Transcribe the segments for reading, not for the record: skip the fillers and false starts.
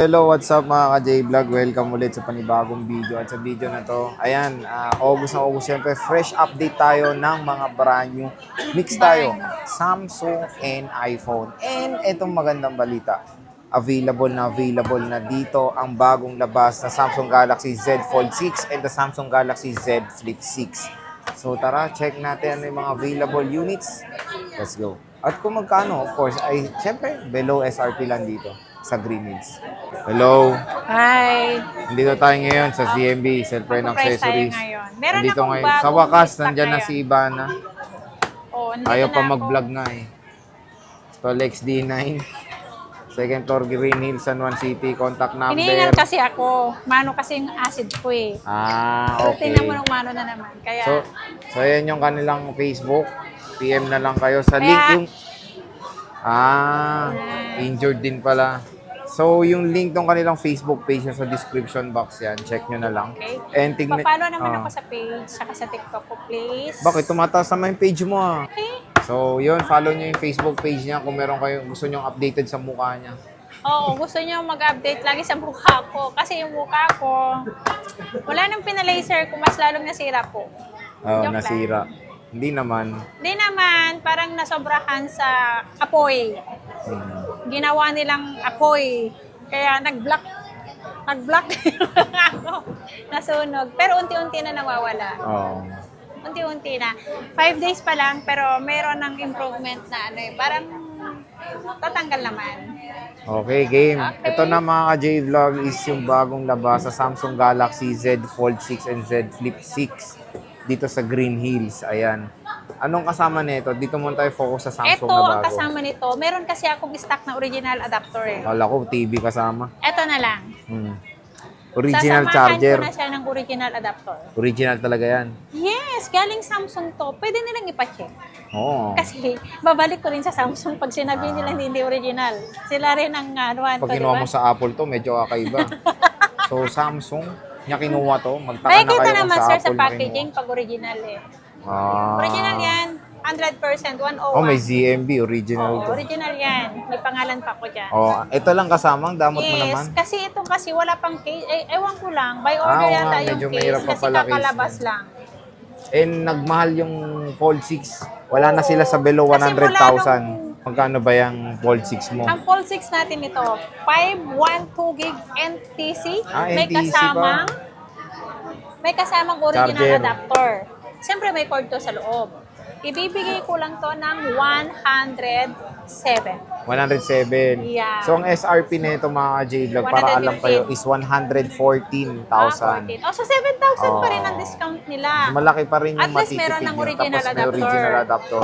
Hello, what's up mga ka-J-Vlog? Welcome ulit sa panibagong video. At sa video na to, ayan, August na August, syempre, fresh update tayo ng mga brand new. Mix tayo, Samsung and iPhone. And itong magandang balita, available na dito ang bagong labas na Samsung Galaxy Z Fold 6 and the Samsung Galaxy Z Flip 6. So tara, check natin ano yung mga available units. Let's go. At kung magkano, of course, ay syempre, below SRP lang dito sa Green Hills. Hello. Hi. Nandito tayo ngayon sa CMB, Cellphone Magpo-price tayo Accessories. ngayon. Meron Nandito akong ngayon. bagong Sa wakas, stock nandyan na ngayon. si Ivana. Oh, nandito Ayaw na pa ako. mag-vlog nga eh. Tolex D9. Second floor, Green Hills, San Juan City. Contact Hinihingal number. kasi ako. Mano kasi yung acid ko eh. So, Okay. tingnan mo ng mano na naman. Kaya, So ayan yung kanilang Facebook. PM na lang kayo sa link Kaya- yung... Injured din pala. So, yung link ng kanilang Facebook page sa description box yan. Check nyo na lang. okay. And tignan... Pa-follow naman ako sa page, saka sa TikTok ko, please. Bakit? Tumataas naman yung page mo ah. Okay. So, yun. Follow nyo yung Facebook page niya kung meron kayo gusto nyo updated sa mukha niya. Oo, gusto niyo mag-update lagi sa mukha ko. Kasi yung mukha ko, wala nang pinalaser ko, mas lalong nasira po. Oh, Joke nasira. Hindi naman. Hindi naman, parang nasobrahan sa apoy. Ginawa nilang apoy. Kaya nag-block ako. Nasunog. Pero unti-unti na nawawala. Oh. Unti-unti na. 5 days pa lang, pero meron ng improvement na ano eh. Parang tatanggal naman. Okay, game. Okay. Ito na mga ka-J-Vlog is yung bagong labas sa Samsung Galaxy Z Fold 6 and Z Flip 6 dito sa Green Hills. Ayan. Anong kasama nito? Dito muna tayo focus sa Samsung Ito na ang bago. kasama nito. Meron kasi akong stock na original adapter eh. Kala ko TV kasama. Ito na lang. Original Sasamahan charger. ko na siya ng original adapter. Original talaga yan. Yes, galing Samsung to. Pwede nilang ipacheck. Oo. Kasi babalik ko rin sa Samsung pag sinabi nila hindi original. Sila rin ang anuan to, Pag di kinuha ba? mo sa Apple to, medyo kakaiba. So, Samsung, niya kinuha to. Magtaka na Makikita kayo kung naman sa sir Apple sa niya packaging pag original eh. kinuha. Original yan. 100%, 101. Oh, may ZMB. Original Oo, to. original yan. May pangalan pa ko dyan. Oh, ito lang kasamang. Damot mo naman. Yes, kasi ito kasi wala pang case. Ewan ko lang. By Oo order nga, yata yung medyo case. mahirap pa Kasi pala case kakalabas na. lang. And nagmahal yung Fold 6. Wala na sila sa below Kasi mula 100,000. Magkano ba yung Fold 6 mo? Ang Fold 6 natin ito, 512 gig NTC. May NTC kasamang ba? may kasamang original Charger. adapter. Siyempre may cord to sa loob. Ibibigay ko lang to ng 107. 107. Yeah. So, ang SRP na ito mga J-Vlog, para alam 115. kayo, is 114,000. 14. Oh, so 7,000 pa rin ang Oo. discount nila. Malaki pa rin yung At least meron matitipid ng nyo. original Tapos may adapter. original adapter.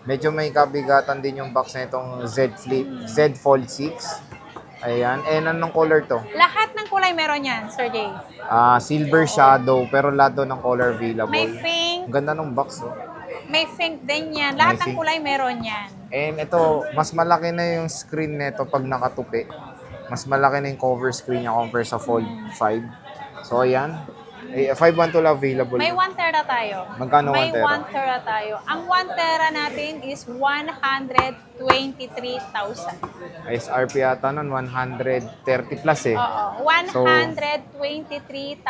Medyo may kabigatan din yung box na itong Z Flip, Z Fold 6. Ayan. And anong color to? Lahat ng kulay meron yan, Sir Jay. Silver Shadow, pero lahat doon ng color available. May pink, Ang ganda ng box, oh. may pink din yan. Lahat May ng pink. kulay meron yan. And ito, mas malaki na yung screen nito pag nakatupi. Mas malaki na yung cover screen niya compare sa Fold 5. So, ayan. 512 available. May 1 tera tayo. Magkano May 1 tera? 1 tera tayo. Ang 1 tera natin is 123,000. SRP yata nun, 130 plus eh. Oo. 123,000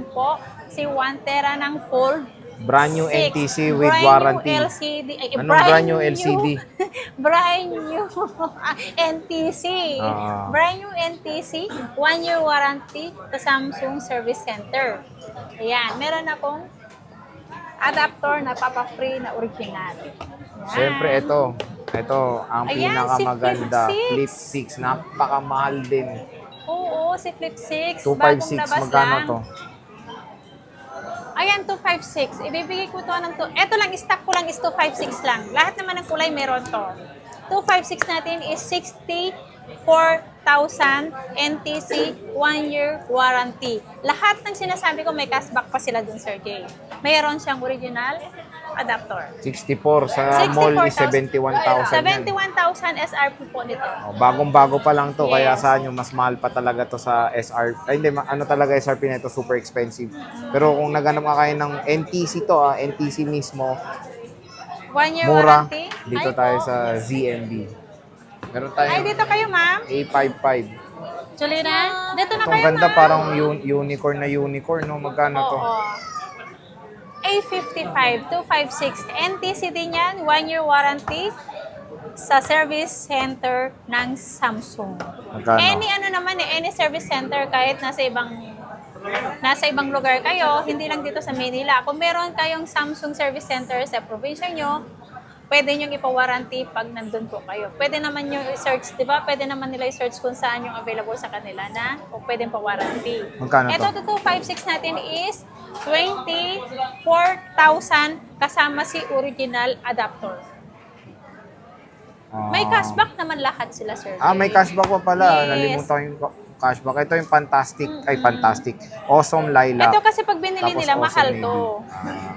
po. Si 1 tera ng Fold Brand new 6. NTC with Brand warranty. New LCD. Ay, Anong brand new LCD? brand new NTC. Brand new NTC. 1 year warranty sa Samsung Service Center. Ayan. Meron akong adapter na papa-free na original. Ayan. Siyempre, ito. Ito, ang Ayan, pinakamaganda. si Flip Flip 6. Napakamahal din. Oo, si Flip 6. 256. Bagong labas Magkano lang. to? Ayan, 256. Ibibigay ko to ng Ito lang, stock ko lang is 256 lang. Lahat naman ng kulay meron to. 256 natin is 64,000 NTC 1 year warranty. Lahat ng sinasabi ko may cashback pa sila dun, Sir Jay. Mayroon siyang original adapter. 64. Sa mall is 71,000 yan. 71,000 SRP po nito. Oh, bagong-bago pa lang to. Kaya Yes. sa nyo, mas mahal pa talaga to sa SRP. Ay, hindi. Ano talaga SRP na ito? Super expensive. Pero kung naganap ka kayo ng NTC to, NTC mismo, 1 year mura. warranty. Dito Ay, tayo po. sa ZMB. Meron Ay, tayong dito kayo, ma'am. A55. Julina, dito na Itong kayo, ganda, ma'am. parang unicorn na unicorn, no? Magkano to? Oo. A55, 256. NTC din yan, 1-year warranty sa service center ng Samsung. Magkano? Any service center kahit nasa ibang lugar kayo, hindi lang dito sa Manila. Kung meron kayong Samsung service center sa probinsya nyo, pwede nyo ipa-warranty pag nandun po kayo. Pwede naman nyo i-search, di ba? Pwede naman nila i-search kung saan yung available sa kanila na o pwede pa-warranty. Magkano to? Ito, 256 natin is 24,000 kasama si original adapter. May cashback naman lahat sila, sir. May cashback pa pala. Yes. Nalimutan ko yung cashback. Ito yung fantastic. Awesome Lilac. Ito kasi pag binili Tapos nila, Awesome mahal Navy. to.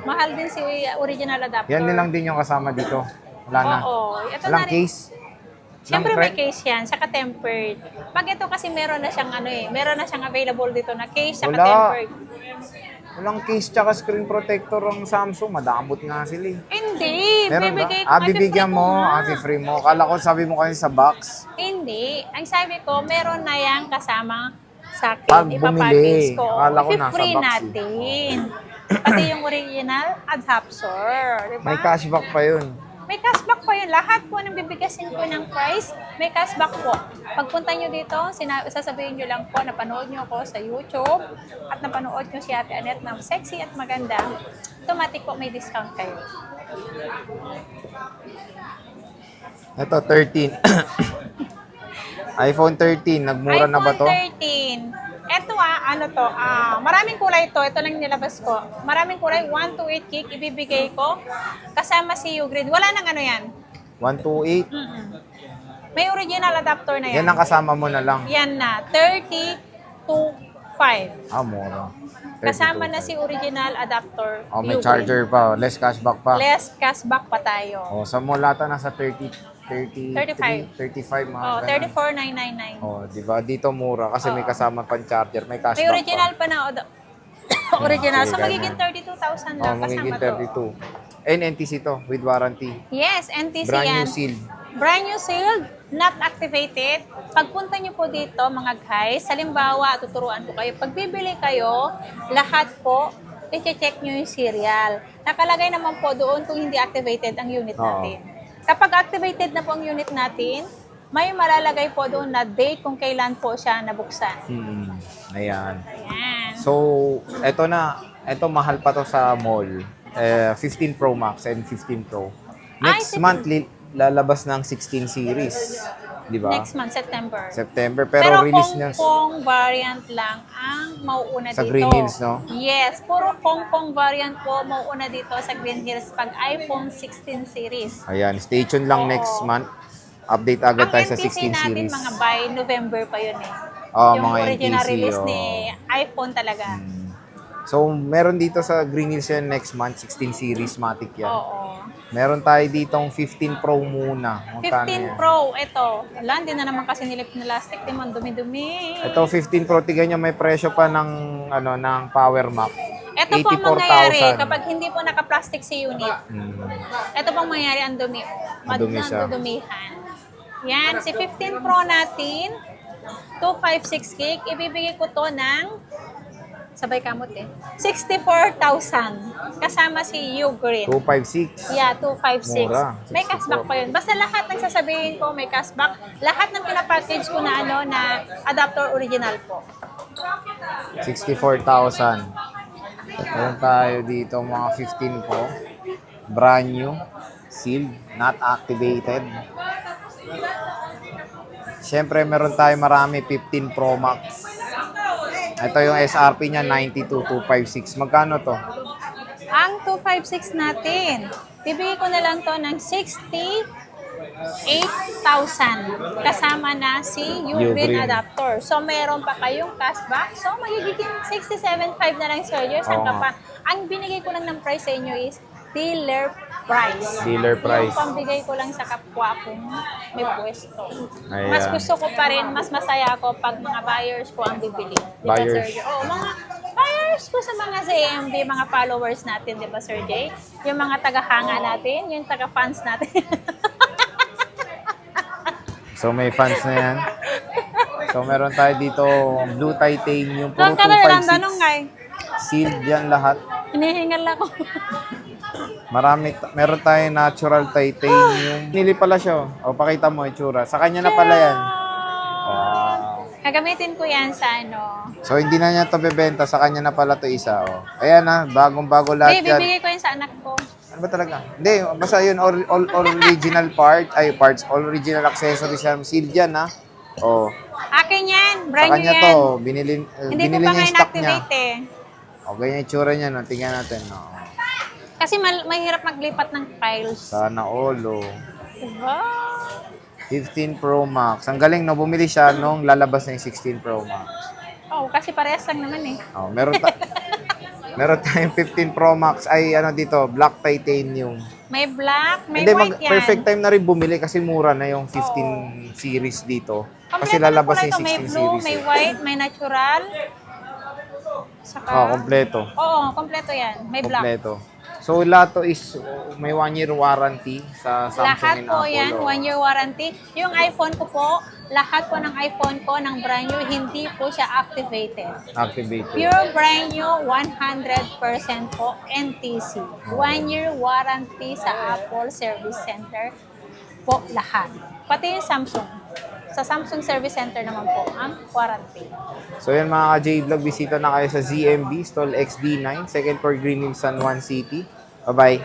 Mahal din si original adapter. Yan din lang din yung kasama dito. Wala na. Oo. Ito Walang na rin. case. Siyempre Walang may case yan, saka tempered. Pag ito kasi meron na siyang meron na siyang available dito na case, saka Wala. tempered. Walang case tsaka screen protector ang Samsung. Madamot nga sila eh. Hindi, Meron ba? bibigay ko. Bibigyan mo. Free mo. Kala ko sabi mo kasi sa box. Hindi. Ang sabi ko, meron na yan kasama sa akin. Pag Ipapackage bumili, ko. akala ko nasa Free box eh. natin. Pati yung original adapter. Diba? May cashback pa yun. May cashback po yun. Lahat po ng bibigasin ko ng price, may cashback po. Pagpunta nyo dito, sasabihin nyo lang po, napanood nyo ako sa YouTube at napanood nyo si Ate Annette na sexy at maganda, automatic po may discount kayo. Ito, 13. iPhone 13. Nagmura na ba to? iPhone 13. Ito maraming kulay ito. Ito lang nilabas ko. Maraming kulay, 128 gig, ibibigay ko. Kasama si Ugrade. Wala nang yan. 128. May original adapter na yan. Yan ang kasama mo na lang. Yan na, 32.5. Mura. Kasama na si original adapter. May Ugrade. charger pa. Less cashback pa. Less cashback pa tayo. Sa Molata nasa 35 mga ganun. 34,999. Di ba? Dito mura kasi may kasama pang charger, may cashback May original pa. pa na original. So sige, magiging 32,000 lang Magiging kasama to. 32. And NTC to with warranty. Yes, NTC Brand yan. new seal. Brand new sealed, not activated. Pagpunta nyo po dito mga guys, halimbawa, tuturuan ko kayo. Pag bibili kayo, lahat po, i-check nyo yung serial. Nakalagay naman po doon kung hindi activated ang unit natin. Kapag activated na po ang unit natin, may malalagay po doon na date kung kailan po siya nabuksan. Ayan. Ayan. So, eto mahal pa to sa mall. 15 Pro Max and 15 Pro. Next month, lalabas ng 16 series. Di ba? Next month, September. Pero release niya Kong variant lang ang mauuna sa dito. Green Hills, no? Yes, puro Kong variant po mauuna dito sa Green Hills pag iPhone 16 series. Ayan, stay tuned lang next month. Update agad tayo sa Ang 16 NTC natin series. mga by November pa yun eh. Yung Mga original NTC, release ni iPhone talaga. So, meron dito sa Green Hills yan next month, 16 series Matic yan. Oo. Meron tayo ditong 15 Pro muna. Magkano 15 yan? Pro, ito. Wala, hindi na naman kasi nilip na plastic. Di man dumi-dumi. Ito 15 Pro, tignan nyo may presyo pa ng ng Power Map. Ito po ang mangyayari 84,000. kapag hindi po naka-plastic si unit. Ito pong mangyayari ang dumi. Madumi siya. Madudumihan. Yan, si 15 Pro natin, 256 gig, ibibigay ko to ng sabay kamot 64,000. Kasama si Ugreen. 256. Yeah, 256. Mura. May cashback pa yun. Basta lahat ng sasabihin ko may cashback. Lahat ng pinapackage ko na na adapter original po. 64,000. Meron tayo dito mga 15 Pro. Brand new. Sealed. Not activated. Siyempre, meron tayo marami 15 Pro Max. Ito yung SRP niya, 92,256. Magkano to? Ang 256 natin, bibigay ko na lang to ng 68,000 kasama na si Ugreen Ugreen. adapter. So, meron pa kayong cashback. So, magiging 67,500 na lang, Sir Joe. Saan ka Oo pa? Ang binigay ko lang ng price sa inyo is dealer price. Dealer price. Yung pambigay ko lang sa kapwa kong may pwesto. Ayan. Mas gusto ko pa rin, mas masaya ako pag mga buyers ko ang bibili. Di ba, Buyers. Sir Joe? Oo, mga buyers ko sa mga ZMB, mga followers natin, di ba, Sir Jay? Yung mga taga-hanga natin, yung taga-fans natin. So, may fans na yan. So, So, meron tayo dito blue titanium, puro Doon ka na lang tanong 256. ngay. Sealed yan lahat. Hinihingal ako. Meron tayo natural titanium. Nili pala siya. O, pakita mo itsura. Sa kanya na pala yan. Wow. Gagamitin ko yan sa ano. So, hindi na niya to bebenta. Sa kanya na pala to isa. O. Ayan na, bagong-bago lahat Hindi, yan. bibigay ko yan sa anak ko. Ano ba talaga? Hindi, basta yun, all original parts, all original accessories yan. Sealed yan, ha? O. Akin yan. Sa Brand new kanya yan. to, binili Hindi ko niya pa nga yung stock niya. inactivate eh. O, ganyan yung itsura niya, no? Tingnan natin, no? Kasi mahirap maglipat ng files. Sana all, o. Diba? 15 Pro Max. Ang galing, no? Bumili siya nung lalabas na yung 16 Pro Max. Oo, kasi parehas lang naman eh. Oh, meron tayong 15 Pro Max ay ano dito, black titanium. May black, may Hindi, white yan. perfect time na rin bumili kasi mura na yung 15 series dito. Kasi Kompleto na lalabas kulay yung to. May 16 blue, series. may eh. white, may natural. Saka, Kompleto. oo, kompleto yan. May black. Kompleto. So, lahat to is may 1-year warranty sa Samsung Lahat and po Apple. yan, oh. 1-year warranty. Yung iPhone ko po, lahat po ng iPhone ko ng brand new, hindi po siya activated. Activated. Pure brand new, 100% po NTC. 1-year warranty sa Apple Service Center po lahat. Pati yung Samsung. Sa Samsung Service Center naman po ang warranty. So, yan mga ka-J-Vlog, bisita na kayo sa ZMB, stall XD9, second floor Green Hills, San Juan City. Bye-bye.